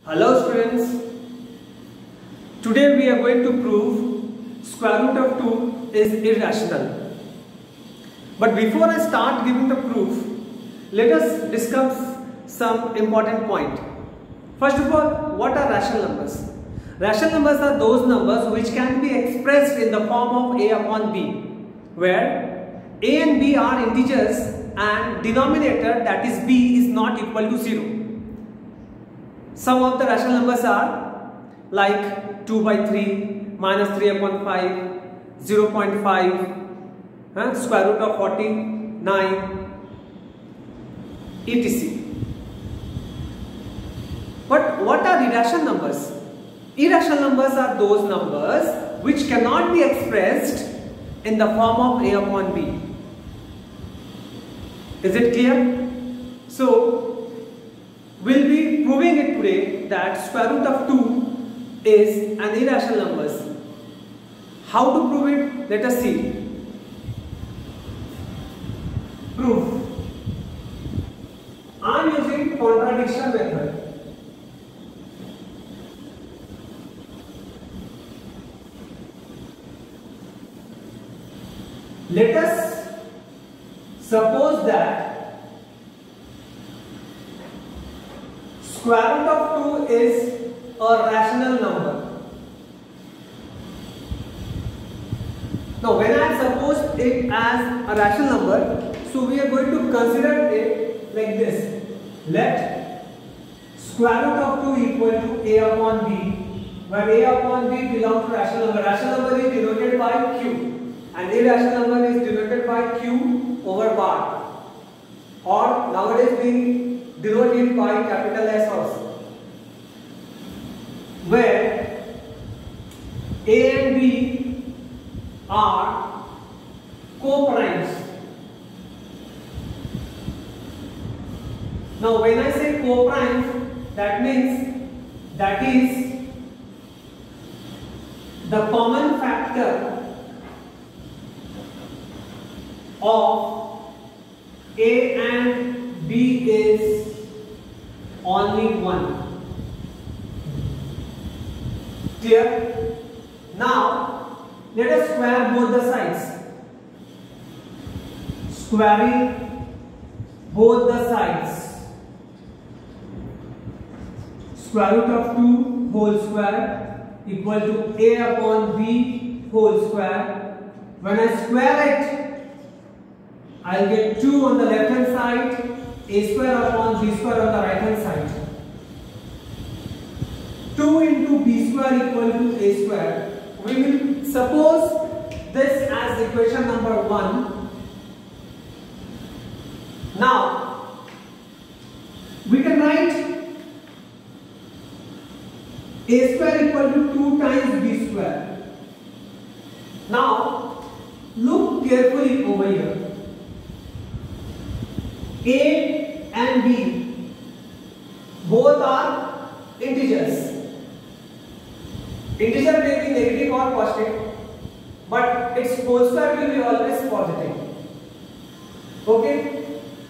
Hello students, today we are going to prove square root of 2 is irrational. But before I start giving the proof, let us discuss some important point. First of all, what are rational numbers? Rational numbers are those numbers which can be expressed in the form of a upon b, where a and b are integers and denominator, that is b, is not equal to 0. Some of the rational numbers are like 2 by 3, minus 3 upon 5, 0.5, square root of 49, etc. But what are irrational numbers? Irrational numbers are those numbers which cannot be expressed in the form of a upon b. Is it clear? So, we'll be proving it today that square root of 2 is an irrational number. How to prove it? Let us see. Proof. I am using contradiction method. Let us suppose that square root of 2 is a rational number. Now when I suppose it as a rational number, so we are going to consider it like this. Let square root of 2 equal to a upon b, where a upon b belongs to rational number. Rational number is denoted by q and irrational number is denoted by q over bar, or nowadays we denote it by capital S also, where a and b are co-primes. Now when I say co-primes, that means that is the common factor of a and b is only 1. Clear? Now let us square both the sides. Squaring both the sides. Square root of 2 whole square equal to a upon b whole square. When I square it, I will get 2 on the left hand side, a square upon b square on the right hand side. 2 into b square equal to a square. We will suppose this as equation number 1. Now, we can write a square equal to 2 times b square. Now, look carefully over here. A and b both are integers. Integer may be negative or positive, but its whole square will be always positive. Okay?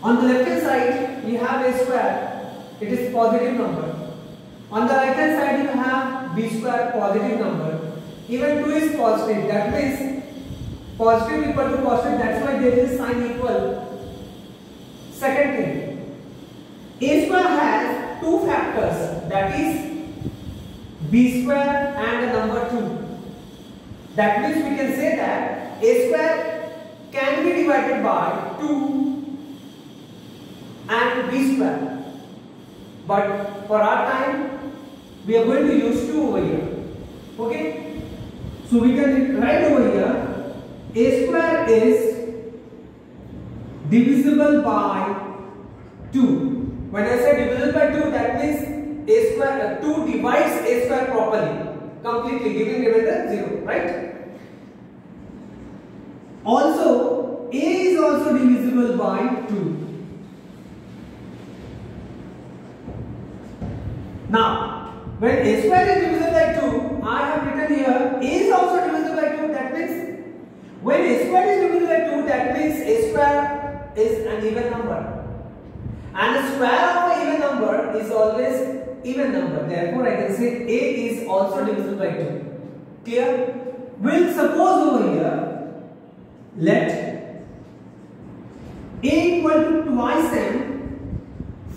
On the left hand side we have a square, it is positive number. On the right hand side you have b square, positive number. Even 2 is positive, that means positive equal to positive, that's why there is a sign equal. Second thing, a square has 2 factors, that is b square and a number 2. That means we can say that a square can be divided by 2 and b square. But for our time, we are going to use 2 over here. Okay? So we can write over here, a square is divisible by 2. When I say divisible by 2, that means a square 2 divides a square properly, completely, giving remainder 0, right? Also, a is also divisible by 2. Now, when a square is divisible by 2, I have written here a is also divisible by 2. That means when a square is divisible by 2, that means a square is an even number. And the square of an even number is always even number. Therefore, I can say A is also divisible by 2. Clear? We'll suppose over here, let A equal to twice m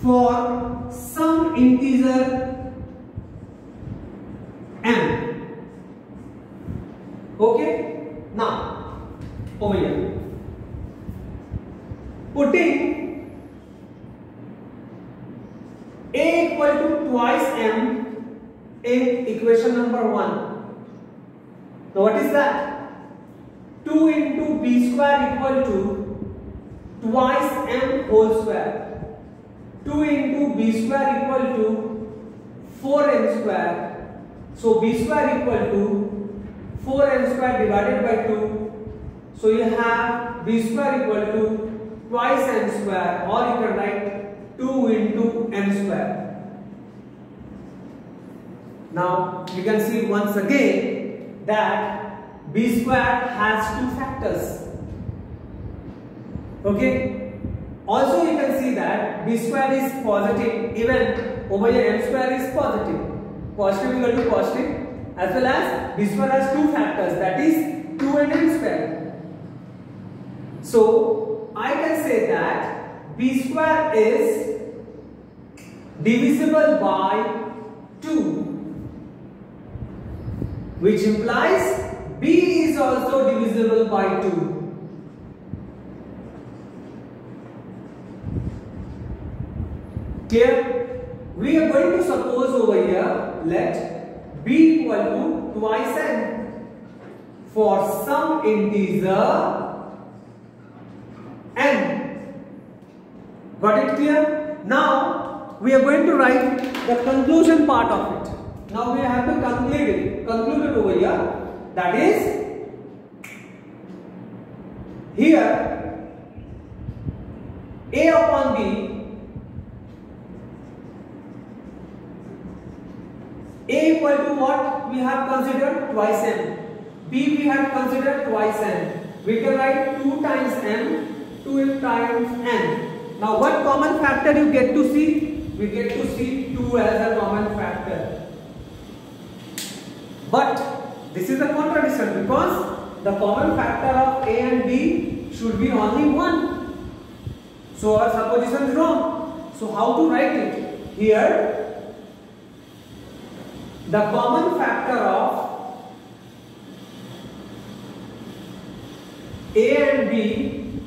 for some integer m. Okay? Now, over here, putting A equal to twice m in equation number 1. Now what is that? 2 into b square equal to twice m whole square. 2 into b square equal to 4m square. So b square equal to 4m square divided by 2. So you have b square equal to twice m square, or you can write 2 into m square. Now you can see once again that b square has 2 factors. Okay. Also you can see that b square is positive, even over here m square is positive. Positive equal to positive, as well as b square has 2 factors, that is 2 and m square. So I can say that b square is divisible by 2, which implies b is also divisible by 2. Clear? We are going to suppose over here, let b equal to twice n for some integer n. Got it clear? Now we are going to write the conclusion part of it. Now we have to conclude it over here. That is, here A upon B, A equal to what we have considered? Twice m. B we have considered twice n. We can write 2 times m, 2 times n. Now what common factor you get to see? We get to see 2 as a common factor. But this is a contradiction, because the common factor of A and B should be only 1. So our supposition is wrong. So how to write it? Here, the common factor of A and B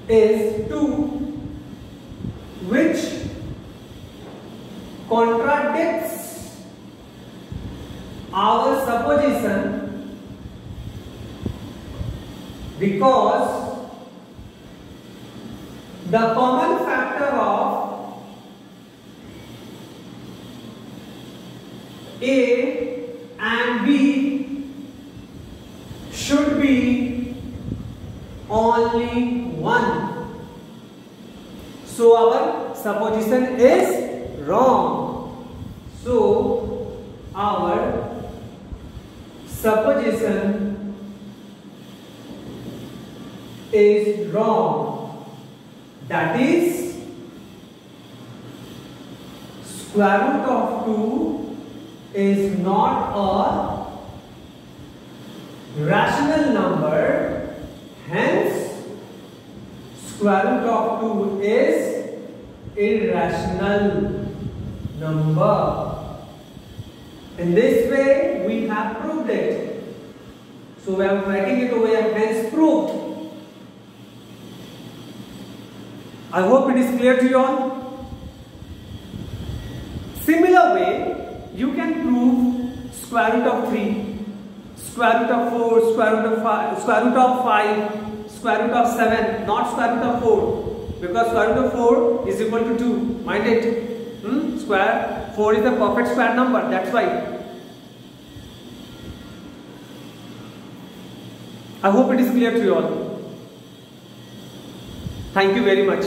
is 2, which contradicts our supposition, because the common factor of A and B should be only 1. So our supposition is wrong. So our supposition is wrong. That is, square root of 2 is not a rational number. Hence, square root of 2 is irrational number. In this way, we have proved it. So we are writing it over here, hence proved. I hope it is clear to you all. Similar way, you can prove square root of 3, square root of 4, square root of 5, square root of 5, square root of 7, not square root of 4, because square root of 4 is equal to 2. Mind it. Square 4 is a perfect square number. That's why. I hope it is clear to you all. Thank you very much.